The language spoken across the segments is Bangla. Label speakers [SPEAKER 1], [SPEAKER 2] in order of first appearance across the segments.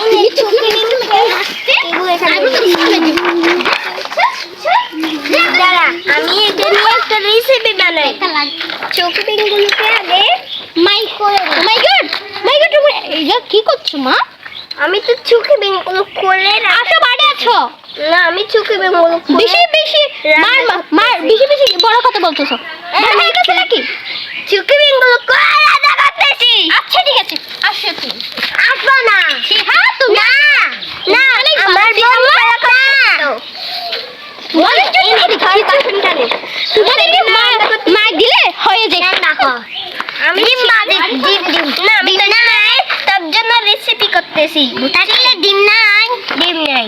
[SPEAKER 1] আমি এটা নিয়ে একটা রেসিপি বানাই। চোখ বেগুনগুলোকে আগে মাই গড তুমি এটা কি করছো মা? আমি তো চোখে বেগুনগুলো করে আসো বাড়ি আছো না, আমি চোখে বেগুনগুলো বেশি বড় কথা বলতেছো নাকি? চোখে বেগুনগুলো করে রান্না করতেছি। আচ্ছা ঠিক আছে, আসো তুমি। আসবো না। হ্যাঁ তুমি না আমার মা দিলে হয়ে যায়। আমি তার জন্য রেসিপি করতেছি। ডিম নাই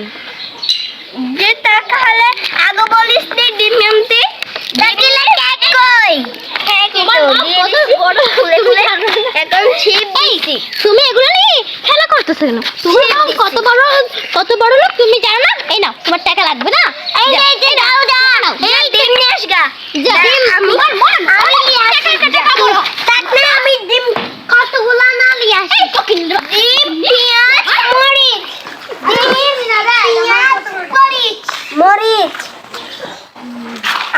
[SPEAKER 1] যে টাকা হলে আগে বলিস ডিম আনতে। তুমি এগুলো নিয়ে খেলা করতেছো কেন? কত বড় লোক তুমি জানো না? এই নাও, তোমার টাকা লাগবে না। আমি ডিম কতগুলা না নিয়ে আসি। ডিম, পেঁয়াজ, মরিচ।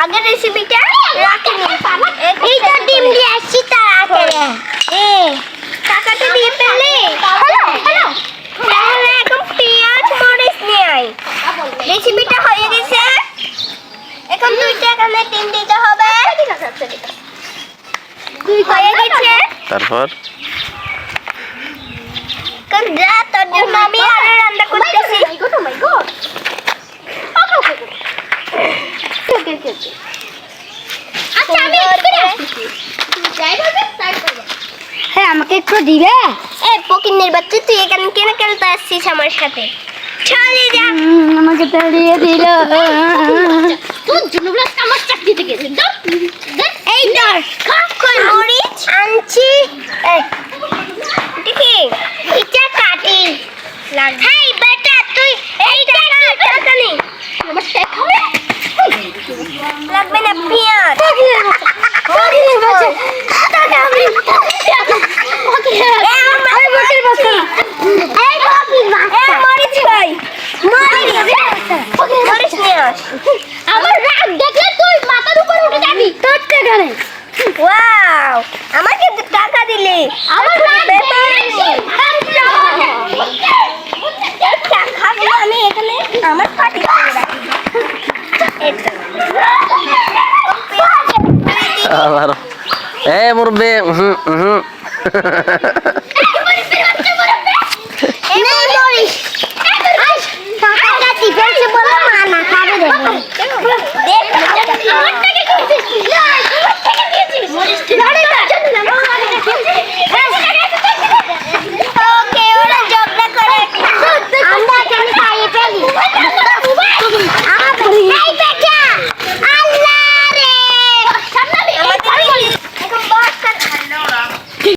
[SPEAKER 1] আগে রেসিপিটা রাখে নি। এইটা ডিম দিয়ে আসছি তাড়াতাড়ি। টাকাটা দিয়ে ফেলে। হ্যালো তাহলে এখন পেঁয়াজ মরিচ নিয়ে আই। রেসিপিটা হয়ে গেছে। এখন 2 টাকা না 3 দিতে হবে। ঠিক আছে হয়ে গেছে।
[SPEAKER 2] তারপর
[SPEAKER 1] তোর জন্য আমি আলু রান্না করতেছি। আচ্ছা আমি হ্যাঁ আমাকে একটু দিবে। পকিনের বাচ্চা, তুই এখানে কেন খেলতে আসছিস আমার সাথে? চলে যা। আমাকে তাড়িয়ে দিল। তোর জন্য আমার চাকরিতে গেছে। এই ধর মরিচ আনছি। দেখি এটা কাটি লাগবে। হেই বেটা তুই এই টাকা নে। আমার টাকা লাগবে না। পেঁয়াজ আমার রাগ দেখলে তুই মাথার উপর উঠে যাবি। তোর টাকা নেই। ওয়াও আমাকে টাকা দিলি। আমার রাগ আমি এখানে আমার পাটি করে রাখি।
[SPEAKER 2] মুরব্বি